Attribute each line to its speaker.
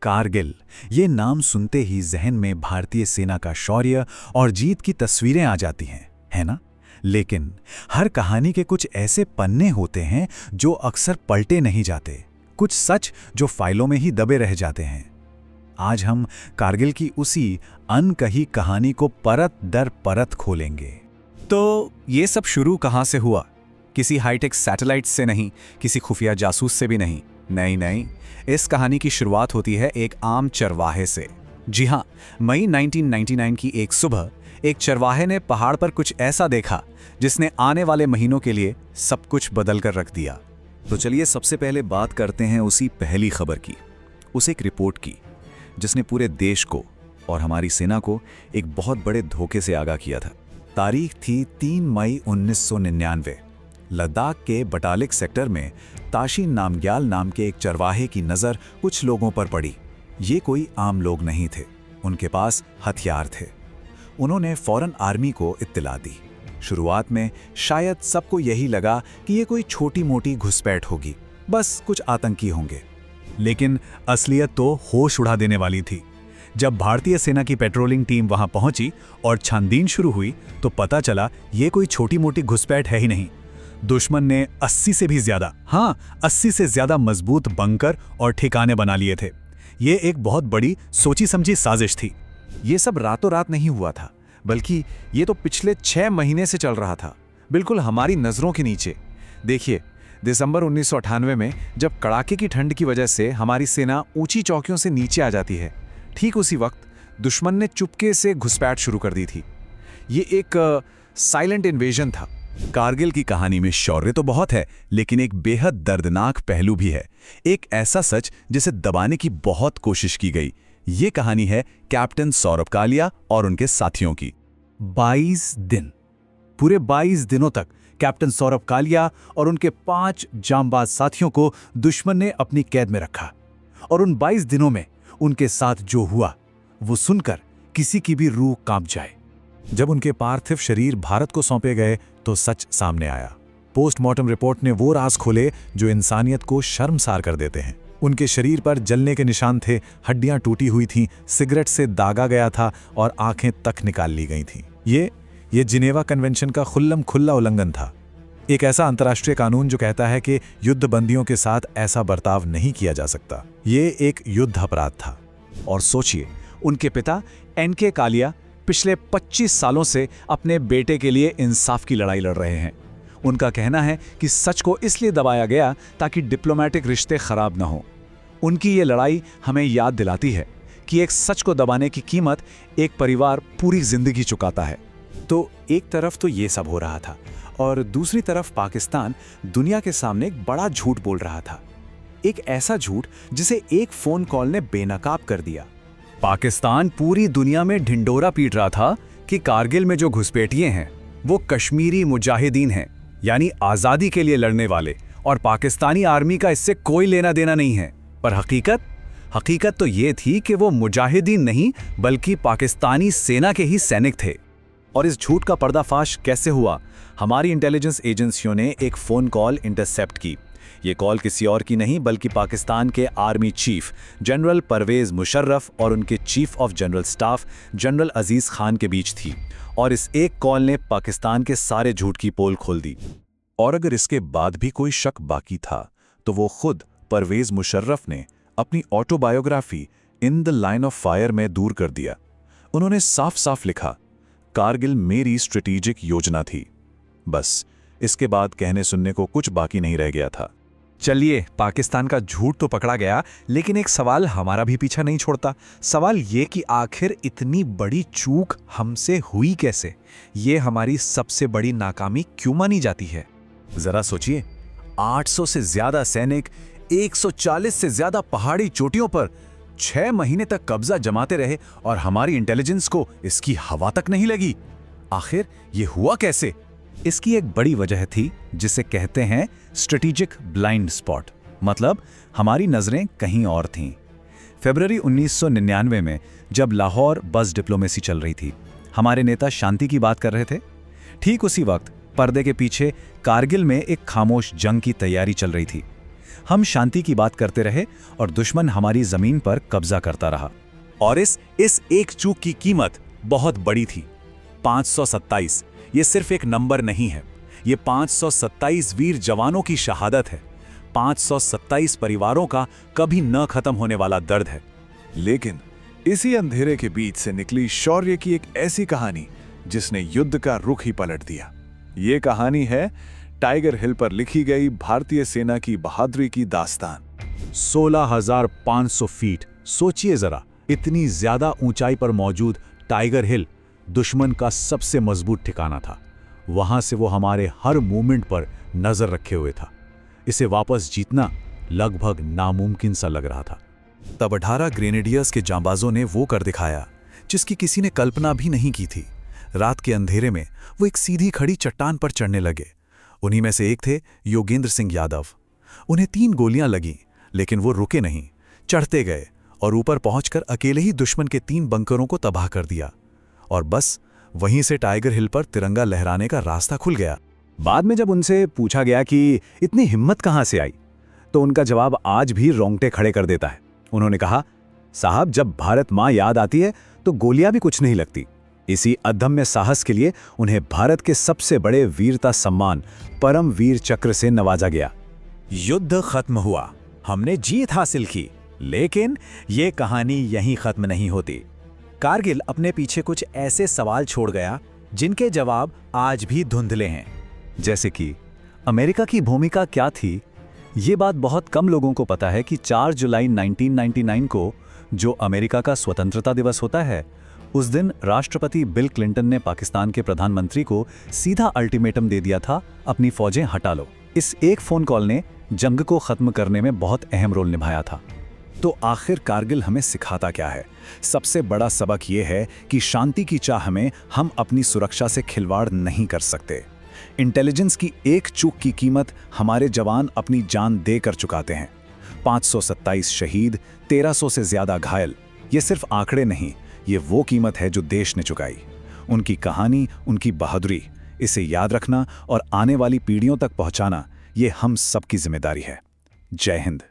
Speaker 1: कारगिल, ये नाम सुनते ही जहन में भारतीय सेना का शौर्य और जीत की तस्वीरें आ जाती हैं, है ना? लेकिन हर कहानी के कुछ ऐसे पन्ने होते हैं जो अक्सर पलटे नहीं जाते, कुछ सच जो फाइलों में ही दबे रह जाते हैं। आज हम कारगिल की उसी अनकही कहानी को परत दर परत खोलेंगे।
Speaker 2: तो ये सब शुरू कहाँ से हुआ? किसी हाईटेक सैटेलाइट से नहीं, किसी खुफिया जासूस से भी नहीं। नहीं, इस कहानी की शुरुआत होती है एक आम चरवाहे से। जी हाँ, मई 1999 की एक सुबह एक चरवाहे ने पहाड़ पर कुछ ऐसा देखा जिसने आने वाले महीनों के लिए सब कुछ बदल कर रख दिया।
Speaker 1: तो चलिए सबसे पहले बात करते हैं उसी पहली खबर की, उस एक रिपोर्ट की जिसने पूरे देश को और हमारी सेना को एक बहुत बड़े धोखे से आगाह किया था। तारीख थी 3 मई 1999। लद्दाख के बटालिक सेक्टर में ताशी नामग्याल नाम के एक चरवाहे की नज़र कुछ लोगों पर पड़ी। ये कोई आम लोग नहीं थे, उनके पास हथियार थे। उन्होंने फौरन आर्मी को इत्तला दी। शुरुआत में शायद सबको यही लगा कि ये कोई छोटी मोटी घुसपैठ होगी, बस कुछ आतंकी होंगे। लेकिन असलियत तो होश उड़ा देने वाली थी। जब भारतीय सेना की पेट्रोलिंग टीम वहां पहुंची और छानबीन शुरू हुई तो पता चला ये कोई छोटी मोटी घुसपैठ है ही नहीं। दुश्मन ने 80 से ज्यादा मजबूत बंकर और ठिकाने बना लिए थे। ये एक बहुत बड़ी सोची समझी साजिश थी।
Speaker 2: ये सब रातों रात नहीं हुआ था, बल्कि ये तो पिछले 6 महीने से चल रहा था, बिल्कुल हमारी नजरों के नीचे। देखिए, दिसंबर 1998 में जब कड़ाके की ठंड की वजह से हमारी सेना ऊंची चौकियों से नीचे आ जाती है, ठीक उसी वक्त दुश्मन ने चुपके से घुसपैठ शुरू कर दी थी। ये एक साइलेंट इन्वेजन था।
Speaker 1: कारगिल की कहानी में शौर्य तो बहुत है, लेकिन एक बेहद दर्दनाक पहलू भी है। एक ऐसा सच जिसे दबाने की बहुत कोशिश की गई। ये कहानी है कैप्टन सौरभ कालिया और उनके साथियों की। 22 दिन, पूरे 22 दिनों तक कैप्टन सौरभ कालिया और उनके 5 जांबाज साथियों को दुश्मन ने अपनी कैद में रखा। और उन 22 दिनों में उनके साथ जो हुआ वो सुनकर किसी की भी रूह कांप जाए। जब उनके पार्थिव शरीर भारत को सौंपे गए तो सच सामने आया। पोस्टमार्टम रिपोर्ट ने वो राज खोले जो इंसानियत को शर्मसार कर देते हैं। उनके शरीर पर जलने के निशान थे, हड्डियां टूटी हुई थीं, सिगरेट से दागा गया था और आंखें तक निकाल ली गई थीं। ये जिनेवा कन्वेंशन का खुल्लम खुल्ला उल्लंघन था। एक ऐसा अंतर्राष्ट्रीय कानून जो कहता है कि युद्ध बंदियों के साथ ऐसा बर्ताव नहीं किया जा सकता। ये एक युद्ध अपराध था।
Speaker 2: और सोचिए, उनके पिता एनके कालिया पिछले 25 सालों से अपने बेटे के लिए इंसाफ की लड़ाई लड़ रहे हैं। उनका कहना है कि सच को इसलिए दबाया गया ताकि डिप्लोमेटिक रिश्ते खराब न हो। उनकी ये लड़ाई हमें याद दिलाती है कि एक सच को दबाने की कीमत एक परिवार पूरी जिंदगी चुकाता है। तो एक तरफ तो ये सब हो रहा था और दूसरी तरफ पाकिस्तान दुनिया के सामने एक बड़ा झूठ बोल रहा था। एक ऐसा झूठ जिसे एक फोन कॉल ने बेनकाब कर दिया।
Speaker 1: पाकिस्तान पूरी दुनिया में ढिंडोरा पीट रहा था कि कारगिल में जो घुसपैठिए हैं वो कश्मीरी मुजाहिदीन हैं, यानी आज़ादी के लिए लड़ने वाले, और पाकिस्तानी आर्मी का इससे कोई लेना देना नहीं है। पर हकीकत तो ये थी कि वो मुजाहिदीन नहीं बल्कि पाकिस्तानी सेना के ही सैनिक थे। और इस झूठ का पर्दाफाश कैसे हुआ? हमारी इंटेलिजेंस एजेंसियों ने एक फ़ोन कॉल इंटरसेप्ट की। ये कॉल किसी और की नहीं बल्कि पाकिस्तान के army chief general Pervez Musharraf और उनके chief of general staff general Aziz Khan के बीच थी। और इस एक कॉल ने पाकिस्तान के सारे झूठ की पोल खोल दी। और अगर इसके बाद भी कोई शक बाकी था तो वो खुद परवेज़ मुशर्रफ ने अपनी autobiography in the line of fire में दूर कर दिया। उन्होंने साफ साफ लिखा, कारगिल मेरी स्ट्रेटेजिक योजना थी। बस इसके बाद कहने सुनने को कुछ बाकी नहीं रह गया था।
Speaker 2: चलिए, पाकिस्तान का झूठ तो पकड़ा गया, लेकिन एक सवाल हमारा भी पीछा नहीं छोड़ता। सवाल ये कि आखिर इतनी बड़ी चूक हमसे हुई कैसे? ये हमारी सबसे बड़ी नाकामी क्यों मानी जाती है?
Speaker 1: जरा सोचिए, 800 से ज्यादा सैनिक 140 से ज्यादा पहाड़ी चोटियों पर 6 महीने तक कब्जा जमाते रहे और हमारी इंटेलिजेंस को इसकी हवा तक नहीं लगी। आखिर ये हुआ कैसे? इसकी एक बड़ी वजह थी जिसे कहते हैं स्ट्रेटेजिक ब्लाइंड स्पॉट, मतलब हमारी नजरें कहीं और थीं। फरवरी 1999 में जब लाहौर बस डिप्लोमेसी चल रही थी, हमारे नेता शांति की बात कर रहे थे। ठीक उसी वक्त पर्दे के पीछे कारगिल में एक खामोश जंग की तैयारी चल रही थी।
Speaker 2: हम शांति की बात करते रहे और दुश्मन हमारी जमीन पर कब्जा करता रहा। और इस एक चूक की कीमत बहुत बड़ी थी। 527 ये सिर्फ एक नंबर नहीं है, ये 527 वीर जवानों की शहादत है, 527 परिवारों का कभी न खत्म होने वाला दर्द है।
Speaker 3: लेकिन इसी अंधेरे के बीच से निकली शौर्य की एक ऐसी कहानी जिसने युद्ध का रुख ही पलट दिया। ये कहानी है टाइगर हिल पर लिखी गई भारतीय सेना की बहादुरी की दास्तान।
Speaker 2: 16,500 फीट, सोचिए जरा, इतनी ज्यादा ऊंचाई पर मौजूद टाइगर हिल दुश्मन का सबसे मजबूत ठिकाना था। वहां से वो हमारे हर मूवमेंट पर नजर रखे हुए था। इसे वापस जीतना लगभग नामुमकिन सा लग रहा था।
Speaker 1: तब 18 ग्रेनेडियर्स के जांबाजों ने वो कर दिखाया जिसकी किसी ने कल्पना भी नहीं की थी। रात के अंधेरे में वो एक सीधी खड़ी चट्टान पर चढ़ने लगे। उन्हीं में से एक थे योगेंद्र सिंह यादव। उन्हें 3 गोलियां लगीं, लेकिन वो रुके नहीं, चढ़ते गए और ऊपर पहुंचकर अकेले ही दुश्मन के 3 बंकरों को तबाह कर दिया। और बस वहीं से टाइगर हिल पर तिरंगा लहराने का रास्ता खुल गया।
Speaker 2: बाद में जब उनसे पूछा गया कि इतनी हिम्मत कहां से आई, तो उनका जवाब आज भी रोंगटे खड़े कर देता है। उन्होंने कहा, साहब, जब भारत मां याद आती है तो गोलियां भी कुछ नहीं लगती। इसी अदम्य साहस के लिए उन्हें भारत के सबसे बड़े वीरता सम्मान परम वीर चक्र से नवाजा गया। युद्ध खत्म हुआ, हमने जीत हासिल की, लेकिन ये कहानी यहीं खत्म नहीं होती। कारगिल अपने पीछे कुछ ऐसे सवाल छोड़ गया जिनके जवाब आज भी धुंधले हैं। जैसे कि अमेरिका की भूमिका क्या थी? ये बात बहुत कम लोगों को पता है कि 4 जुलाई 1999 को, जो अमेरिका का स्वतंत्रता दिवस होता है, उस दिन राष्ट्रपति बिल क्लिंटन ने पाकिस्तान के प्रधानमंत्री को सीधा अल्टीमेटम दे दिया था, अपनी फौजें हटा लो। इस एक फोन कॉल ने जंग को खत्म करने में बहुत अहम रोल निभाया था। तो आखिर कारगिल हमें सिखाता क्या है? सबसे बड़ा सबक यह है कि शांति की चाह में हम अपनी सुरक्षा से खिलवाड़ नहीं कर सकते। इंटेलिजेंस की एक चूक की कीमत हमारे जवान अपनी जान देकर चुकाते हैं। 527 शहीद, 1300 से ज्यादा घायल, ये सिर्फ आंकड़े नहीं, ये वो कीमत है जो देश ने चुकाई। उनकी कहानी, उनकी बहादुरी, इसे याद रखना और आने वाली पीढ़ियों तक पहुंचाना, ये हम सबकी जिम्मेदारी है। जय हिंद।